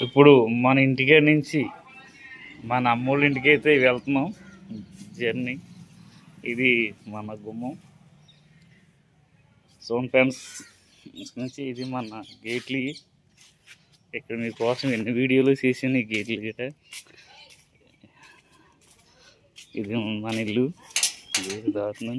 ఇప్పుడు మన ఇంటికి నుంచి మన అమ్మోళ్ళ ఇంటికి అయితే వెళ్తున్నాం జర్నీ. ఇది మన గుమ్మం సోన్ ఫ్రెండ్స్ నుంచి. ఇది మన గేట్లు. ఇక్కడ మీకోసం ఎన్ని వీడియోలు చేసాను ఈ గేట్లు గిట. ఇది మన ఇల్లు. గేట్ దాటును.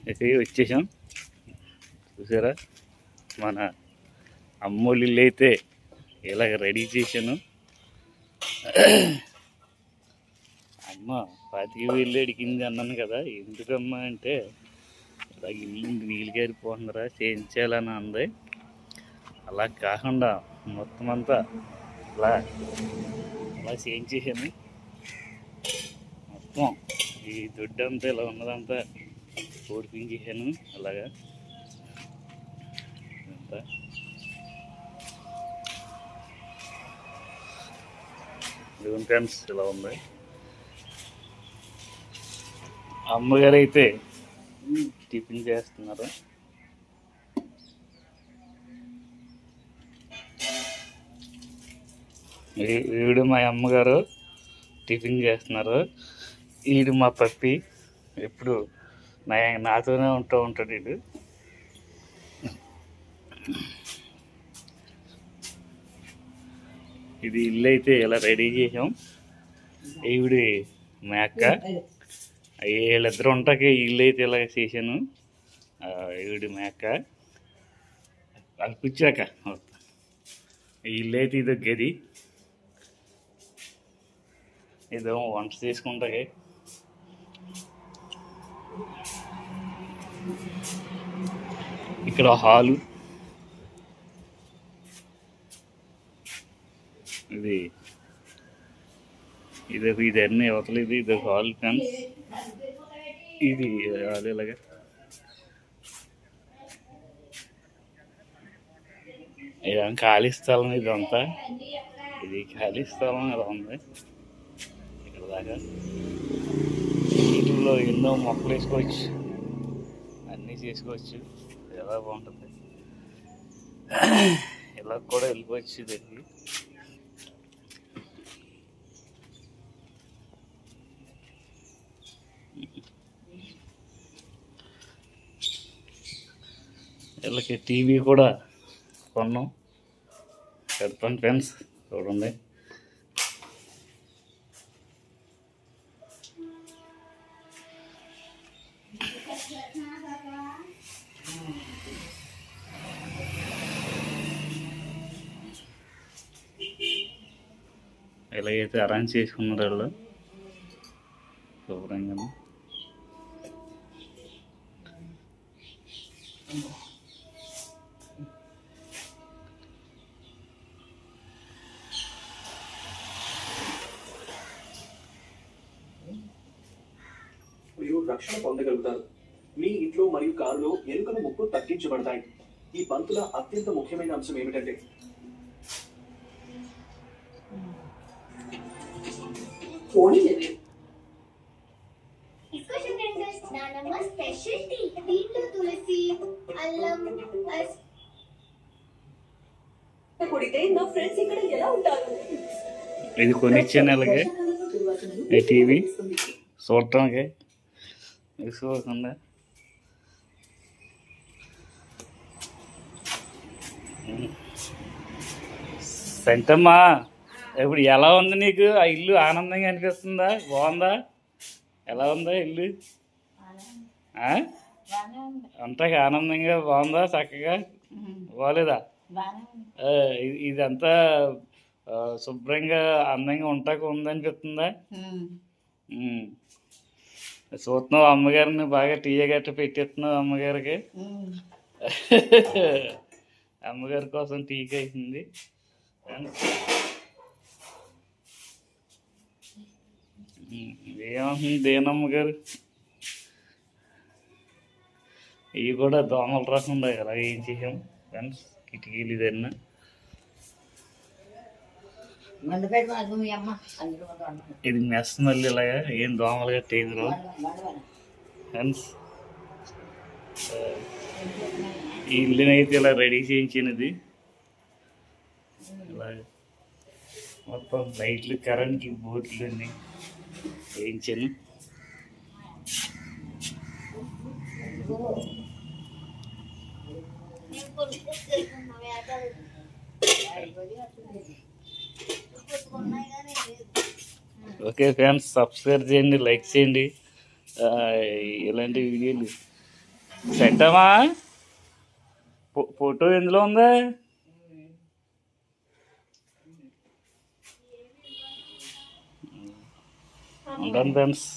అయితే వచ్చేసాం. చూసారా మన అమ్మోళ్ళ ఇల్లు అయితే ఇలాగ రెడీ చేశాను. అమ్మ 25,000 అడిగింది అన్నాను కదా. ఎందుకమ్మా అంటే ఇలాగ ఇల్లు నీళ్ళు గారిపోతుందిరా చేయించాలని అంది. అలా కాకుండా మొత్తం అంతా అలా చేయించేసాను. మొత్తం ఈ దొడ్డు అంతా ఇలా ఉన్నదంతా ఓడిపించేసాను. అలాగా అంతా ఫ్రెండ్స్ ఇలా ఉంది. అమ్మగారు అయితే టిఫిన్ చేస్తున్నారు. వీడు మా అమ్మగారు టిఫిన్ చేస్తున్నారు. వీడు మా పప్పి. ఎప్పుడు నాతోనే ఉంటాడు వీడు. ఇది ఇల్లు అయితే ఇలా రెడీ చేసాం. ఈవిడి మా అక్క. వీళ్ళిద్దరు ఉంటాకి ఇల్లు అయితే ఇలా చేశాను. ఈవిడి మా అక్క. అది కూర్చాక ఈ ఇల్లు అయితే ఇదో గది. ఇదో వంట చేసుకుంటాకి. ఇక్కడ హాలు. ఇది అన్నీ అవతలేదు. ఇది హాల్ ఫ్రెండ్స్. ఇది హాల్ ఇలాగా. ఇదేం ఖాళీ స్థలం ఇదంతా. ఇది ఖాళీ స్థలం ఇలా ఉంది. ఇక్కడ దాకా వీటిల్లో ఎన్నో మొక్కలు వేసుకోవచ్చు, అన్నీ చేసుకోవచ్చు. ఎలా బాగుంటుంది. ఇలా కూడా వెళ్ళిపోవచ్చు. దగ్గర వీళ్ళకి టీవీ కూడా కొన్నాం. పెడతాను ఫ్రెండ్స్ చూడండి. ఎలాగైతే అరేంజ్ చేసుకున్నారు వాళ్ళు శుభ్రంగా. మీరు రక్షణ పొందగలుగుతారు. మీ ఇంట్లో మరియు కారులో ఎలుకల ముప్పు తగ్గించబడతాయి. ఈ బంతుల అత్యంత ముఖ్యమైన అంశం ఏమిటంటే ఇది కొనిచ్చే నెలకి ఈ టీవీ చూడటానికి తీసుకోకుండా. సంటమ్మా ఇప్పుడు ఎలా ఉంది నీకు? ఆ ఇల్లు ఆనందంగా అనిపిస్తుందా? బాగుందా? ఎలా ఉందా ఇల్లు? అంతగా ఆనందంగా బాగుందా? చక్కగా బాగలేదా? ఇదంతా శుభ్రంగా అందంగా ఉంటాక ఉందనిపిస్తుందా? చూస్తున్నావు అమ్మగారిని బాగా టీయే గట్ట పెట్టేస్తున్నావు అమ్మగారికి. అమ్మగారి కోసం టీకి అవుతుంది. ఏమంటుంది దేనమ్మగారు? ఇవి కూడా దోమలు రాకుండా ఎలా ఏం చేసాం ఫ్రెండ్స్. కిటికీలు ఇదన్నా ఇది మెస్ మళ్ళీ ఇలాగా ఏం దోమలు గట్ట ఏం రావు ఫ్రెండ్స్. ఈ ఇల్లునైతే ఇలా రెడీ చేయించినది. ఇలా మొత్తం లైట్లు, కరెంట్లు, బోర్డులు అన్నీ వేయించాను. ఓకే ఫ్రెండ్స్, సబ్స్క్రైబ్ చేయండి, లైక్ చేయండి. ఇలాంటి వీడియోలు పెట్టామా? ఫోటో ఎందులో ఉందా? ఉంటాను ఫ్రెండ్స్.